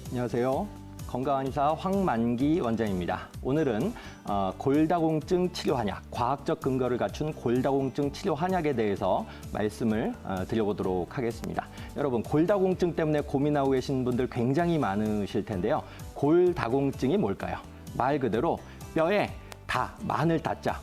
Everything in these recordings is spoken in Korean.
안녕하세요. 건강한의사 황만기 원장입니다. 오늘은 골다공증 치료 한약, 과학적 근거를 갖춘 골다공증 치료 한약에 대해서 말씀을 드려보도록 하겠습니다. 여러분, 골다공증 때문에 고민하고 계신 분들 굉장히 많으실 텐데요. 골다공증이 뭘까요? 말 그대로 뼈에 마늘 다자,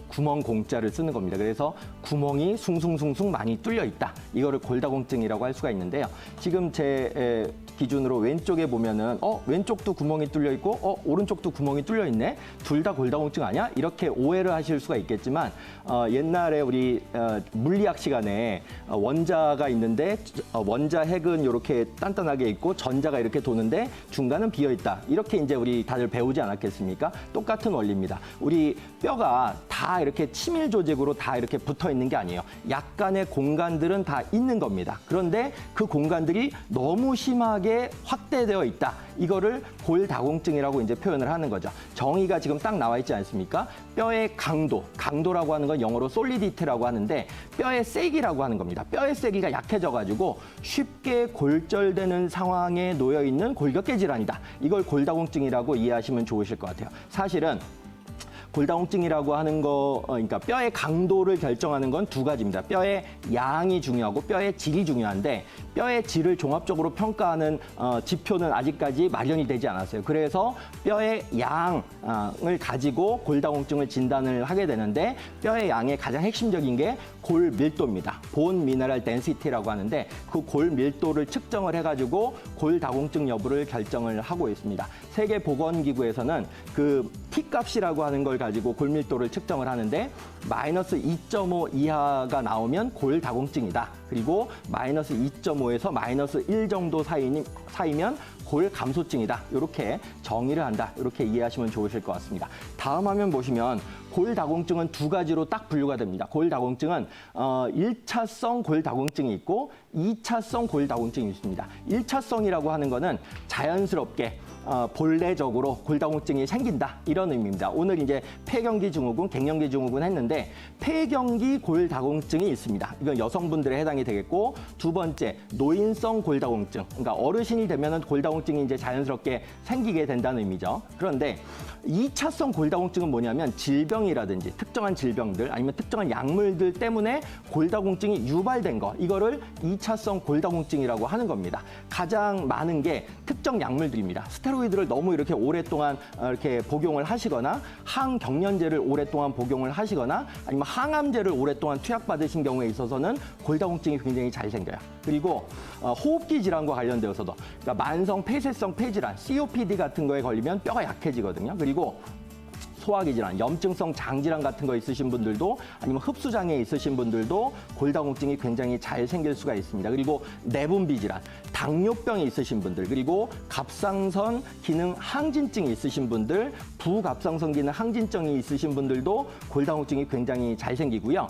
구멍 공자를 쓰는 겁니다. 그래서 구멍이 숭숭숭숭 많이 뚫려 있다. 이거를 골다공증이라고 할 수가 있는데요. 지금 제 기준으로 왼쪽에 보면은 왼쪽도 구멍이 뚫려 있고 오른쪽도 구멍이 뚫려 있네. 둘 다 골다공증 아니야? 이렇게 오해를 하실 수가 있겠지만 옛날에 우리 물리학 시간에 원자가 있는데 원자 핵은 이렇게 단단하게 있고 전자가 이렇게 도는데 중간은 비어 있다. 이렇게 이제 우리 다들 배우지 않았겠습니까? 똑같은 원리입니다. 우리 뼈가 다 이렇게 치밀 조직으로 다 이렇게 붙어 있는 게 아니에요. 약간의 공간들은 다 있는 겁니다. 그런데 그 공간들이 너무 심하게 확대되어 있다. 이거를 골다공증이라고 이제 표현을 하는 거죠. 정의가 지금 딱 나와 있지 않습니까? 뼈의 강도라고 하는 건 영어로 솔리디티라고 하는데 뼈의 세기라고 하는 겁니다. 뼈의 세기가 약해져가지고 쉽게 골절되는 상황에 놓여 있는 골격계 질환이다. 이걸 골다공증이라고 이해하시면 좋으실 것 같아요. 사실은 골다공증이라고 하는 그러니까 뼈의 강도를 결정하는 건 두 가지입니다. 뼈의 양이 중요하고 뼈의 질이 중요한데 뼈의 질을 종합적으로 평가하는 지표는 아직까지 마련이 되지 않았어요. 그래서 뼈의 양을 가지고 골다공증을 진단을 하게 되는데 뼈의 양의 가장 핵심적인 게 골 밀도입니다. 본 미네랄 덴시티라고 하는데 그 골 밀도를 측정을 해가지고 골다공증 여부를 결정을 하고 있습니다. 세계보건기구에서는 그 T값이라고 하는 걸 가지고 골밀도를 측정을 하는데 마이너스 2.5 이하가 나오면 골다공증이다. 그리고 마이너스 2.5에서 마이너스 1 정도 사이면 골감소증이다. 이렇게 정의를 한다. 이렇게 이해하시면 좋으실 것 같습니다. 다음 화면 보시면 골다공증은 두 가지로 딱 분류가 됩니다. 골다공증은 1차성 골다공증이 있고 2차성 골다공증이 있습니다. 1차성이라고 하는 거는 자연스럽게 본래적으로 골다공증이 생긴다. 이런 의미입니다. 오늘 이제 폐경기 증후군, 갱년기 증후군 했는데 폐경기 골다공증이 있습니다. 이건 여성분들에 해당이 되겠고 두 번째, 노인성 골다공증. 그러니까 어르신이 되면은 골다공증이 이제 자연스럽게 생기게 된다는 의미죠. 그런데 2차성 골다공증은 뭐냐면 질병이라든지 특정한 질병들 아니면 특정한 약물들 때문에 골다공증이 유발된 거. 이거를 2차성 골다공증이라고 하는 겁니다. 가장 많은 게 특정 약물들입니다. 스테로이드를 너무 이렇게 오랫동안 이렇게 복용을 하시거나 항경련제를 오랫동안 복용을 하시거나 아니면 항암제를 오랫동안 투약받으신 경우에 있어서는 골다공증이 굉장히 잘 생겨요. 그리고 호흡기 질환과 관련되어서도 그러니까 만성 폐쇄성 폐질환, COPD 같은 거에 걸리면 뼈가 약해지거든요. 그리고 소화기 질환, 염증성 장질환 같은 거 있으신 분들도 아니면 흡수장애 있으신 분들도 골다공증이 굉장히 잘 생길 수가 있습니다. 그리고 내분비 질환, 당뇨병이 있으신 분들, 그리고 갑상선 기능 항진증이 있으신 분들, 부갑상선 기능 항진증이 있으신 분들도 골다공증이 굉장히 잘 생기고요.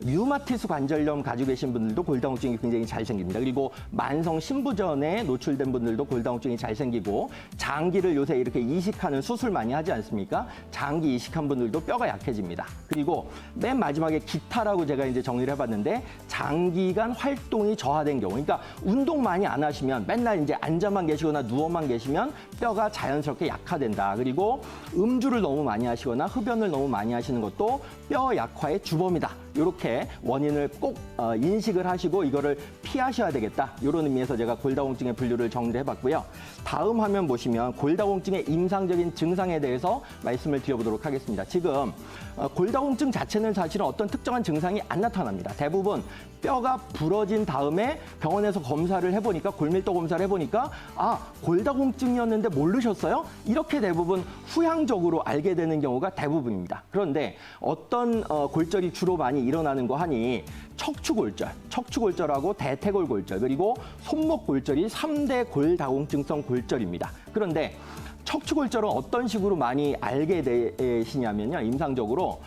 류마티스 관절염 가지고 계신 분들도 골다공증이 굉장히 잘 생깁니다. 그리고 만성 신부전에 노출된 분들도 골다공증이 잘 생기고 장기를 요새 이렇게 이식하는 수술 많이 하지 않습니까? 장기 이식한 분들도 뼈가 약해집니다. 그리고 맨 마지막에 기타라고 제가 이제 정리를 해봤는데 장기간 활동이 저하된 경우, 그러니까 운동 많이 안 하시면 맨날 이제 앉아만 계시거나 누워만 계시면 뼈가 자연스럽게 약화된다. 그리고 음주를 너무 많이 하시거나 흡연을 너무 많이 하시는 것도 뼈 약화의 주범이다. 이렇게 원인을 꼭 인식을 하시고 이거를 피하셔야 되겠다. 이런 의미에서 제가 골다공증의 분류를 정리를 해봤고요. 다음 화면 보시면 골다공증의 임상적인 증상에 대해서 말씀을 드려보도록 하겠습니다. 지금 골다공증 자체는 사실은 어떤 특정한 증상이 안 나타납니다. 대부분 뼈가 부러진 다음에 병원에서 검사를 해보니까 골밀도 검사를 해보니까 골다공증이었는데 모르셨어요? 이렇게 대부분 후향적으로 알게 되는 경우가 대부분입니다. 그런데 어떤 골절이 주로 많이 일어나는 거 하니 척추골절하고 대퇴골골절 그리고 손목골절이 3대 골다공증성 골절입니다. 그런데 척추골절은 어떤 식으로 많이 알게 되시냐면요. 임상적으로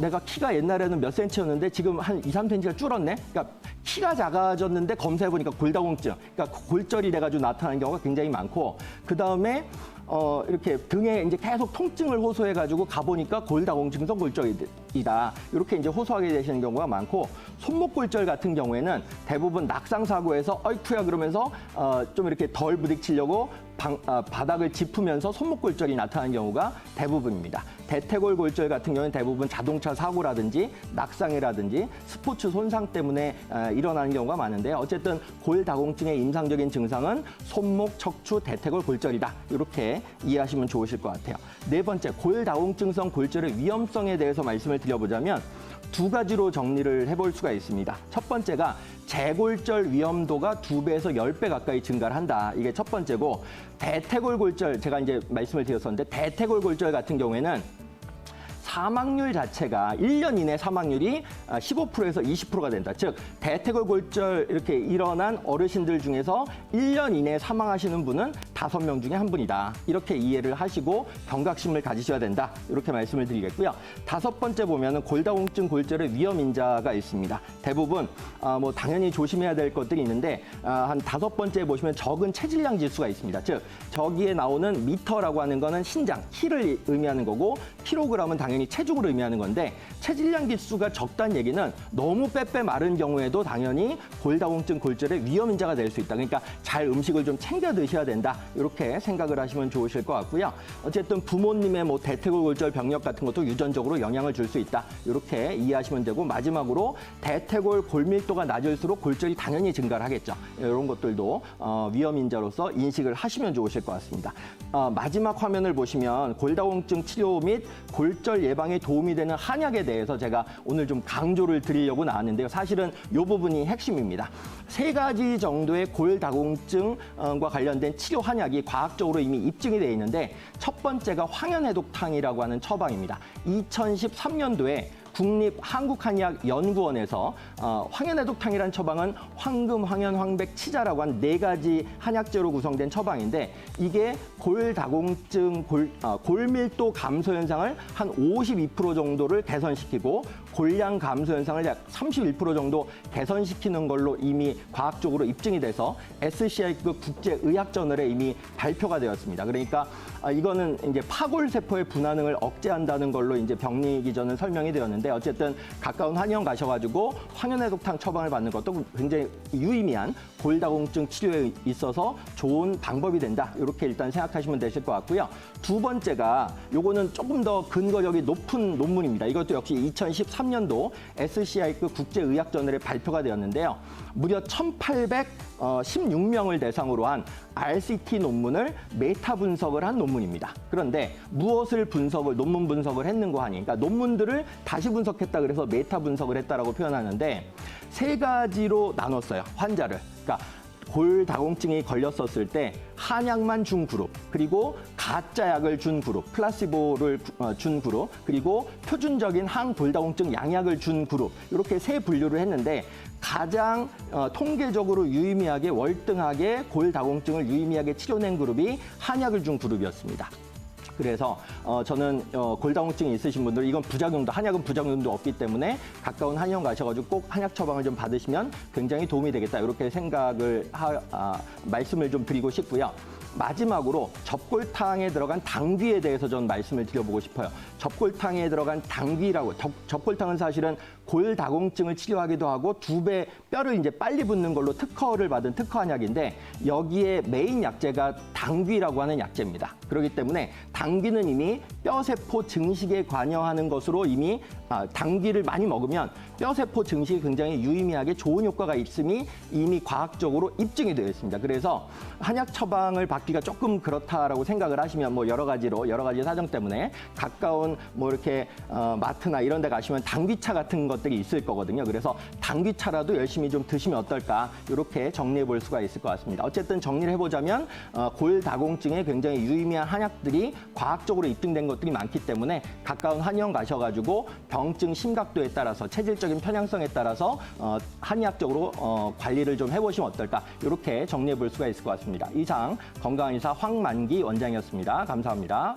내가 키가 옛날에는 몇 센치였는데 지금 한 2, 3cm가 줄었네. 그러니까 키가 작아졌는데 검사해보니까 골다공증, 그러니까 골절이 돼가지고 나타나는 경우가 굉장히 많고 그 다음에 이렇게 등에 이제 계속 통증을 호소해가지고 가보니까 골다공증성 골절이 이다. 이렇게 이제 호소하게 되시는 경우가 많고, 손목골절 같은 경우에는 대부분 낙상 사고에서 어이쿠야 그러면서 좀 이렇게 덜 부딪히려고 바닥을 짚으면서 손목골절이 나타나는 경우가 대부분입니다. 대퇴골 골절 같은 경우는 대부분 자동차 사고라든지 낙상이라든지 스포츠 손상 때문에 일어나는 경우가 많은데, 어쨌든 골다공증의 임상적인 증상은 손목, 척추, 대퇴골 골절이다. 이렇게 이해하시면 좋으실 것 같아요. 네 번째, 골다공증성 골절의 위험성에 대해서 말씀을 드려보자면 두 가지로 정리를 해볼 수가 있습니다. 첫 번째가 재골절 위험도가 2배에서 10배 가까이 증가를 한다. 이게 첫 번째고, 대퇴골 골절, 제가 이제 말씀을 드렸었는데, 대퇴골 골절 같은 경우에는 사망률 자체가 1년 이내 사망률이 15%에서 20%가 된다. 즉, 대퇴골 골절 이렇게 일어난 어르신들 중에서 1년 이내에 사망하시는 분은 5명 중에 한 분이다. 이렇게 이해를 하시고 경각심을 가지셔야 된다. 이렇게 말씀을 드리겠고요. 다섯 번째 보면은 골다공증 골절의 위험 인자가 있습니다. 대부분 뭐 당연히 조심해야 될 것들이 있는데, 한 다섯 번째 보시면 적은 체질량 지수가 있습니다. 즉, 저기에 나오는 미터라고 하는 거는 신장, 키를 의미하는 거고, 킬로그램은 당연히 체중을 의미하는 건데, 체질량 지수가 적다는 얘기는 너무 빼빼 마른 경우에도 당연히 골다공증 골절의 위험 인자가 될 수 있다. 그러니까 잘 음식을 좀 챙겨 드셔야 된다. 이렇게 생각을 하시면 좋으실 것 같고요. 어쨌든 부모님의 뭐 대퇴골 골절 병력 같은 것도 유전적으로 영향을 줄 수 있다. 이렇게 이해하시면 되고, 마지막으로 대퇴골 골밀도가 낮을수록 골절이 당연히 증가를 하겠죠. 이런 것들도 위험 인자로서 인식을 하시면 좋으실 것 같습니다. 마지막 화면을 보시면 골다공증 치료 및 골절 예방에 도움이 되는 한약에 대해서 제가 오늘 좀 강조를 드리려고 나왔는데요. 사실은 이 부분이 핵심입니다. 3가지 정도의 골다공증과 관련된 치료 한약이 과학적으로 이미 입증이 되어 있는데, 첫 번째가 황현해독탕이라고 하는 처방입니다. 2013년도에 국립한국한의학연구원에서 황현해독탕이라는 처방은 황금, 황현, 황백, 치자라고 한 4가지 한약재로 구성된 처방인데, 이게 골다공증, 골밀도 감소 현상을 한 52% 정도를 개선시키고 골량 감소 현상을 약 31% 정도 개선시키는 걸로 이미 과학적으로 입증이 돼서 SCI급 국제의학저널에 이미 발표가 되었습니다. 그러니까 이거는 이제 파골세포의 분화능을 억제한다는 걸로 이제 병리 기전은 설명이 되었는데, 어쨌든 가까운 한의원 가셔가지고 황현해독탕 처방을 받는 것도 굉장히 유의미한 골다공증 치료에 있어서 좋은 방법이 된다. 이렇게 일단 생각하시면 되실 것 같고요. 두 번째가 요거는 조금 더 근거력이 높은 논문입니다. 이것도 역시 2013년도 SCI급 국제의학저널에 발표가 되었는데요. 무려 1,816명을 대상으로 한 RCT 논문을 메타 분석을 한 논문입니다. 그런데 무엇을 논문 분석을 했는가 하니, 그러니까 논문들을 다시 분석했다 그래서 메타 분석을 했다라고 표현하는데, 3가지로 나눴어요, 환자를. 그러니까 골다공증이 걸렸었을 때 한약만 준 그룹, 그리고 가짜 약을 준 그룹, 플라시보를 준 그룹, 그리고 표준적인 항골다공증 양약을 준 그룹, 이렇게 3분류를 했는데, 가장 통계적으로 유의미하게 월등하게 골다공증을 유의미하게 치료낸 그룹이 한약을 준 그룹이었습니다. 그래서 저는 골다공증이 있으신 분들, 이건 부작용도, 한약은 부작용도 없기 때문에 가까운 한의원 가셔가지고 꼭 한약 처방을 좀 받으시면 굉장히 도움이 되겠다. 이렇게 생각을 말씀을 좀 드리고 싶고요. 마지막으로 접골탕에 들어간 당귀에 대해서 전 말씀을 드려보고 싶어요. 접골탕에 들어간 당귀라고, 접골탕은 사실은 골다공증을 치료하기도 하고 2배 뼈를 이제 빨리 붙는 걸로 특허를 받은 특허 한약인데, 여기에 메인 약재가 당귀라고 하는 약재입니다. 그렇기 때문에 당귀는 이미 뼈세포 증식에 관여하는 것으로 이미 당귀를 많이 먹으면 뼈세포 증식이 굉장히 유의미하게 좋은 효과가 있음이 이미 과학적으로 입증이 되어 있습니다. 그래서 한약 처방을 받기가 조금 그렇다라고 생각을 하시면 뭐 여러 가지 사정 때문에 가까운 뭐 이렇게 마트나 이런 데 가시면 당귀차 같은 것들이 있을 거거든요. 그래서 당귀차라도 열심히 좀 드시면 어떨까, 이렇게 정리해 볼 수가 있을 것 같습니다. 어쨌든 정리를 해보자면 골다공증에 굉장히 유의미한 한약들이 과학적으로 입증된 것들이 많기 때문에 가까운 한의원 가셔가지고 병증 심각도에 따라서, 체질적인 편향성에 따라서 한의학적으로 관리를 좀 해보시면 어떨까, 이렇게 정리해 볼 수가 있을 것 같습니다. 이상 건강한의사 황만기 원장이었습니다. 감사합니다.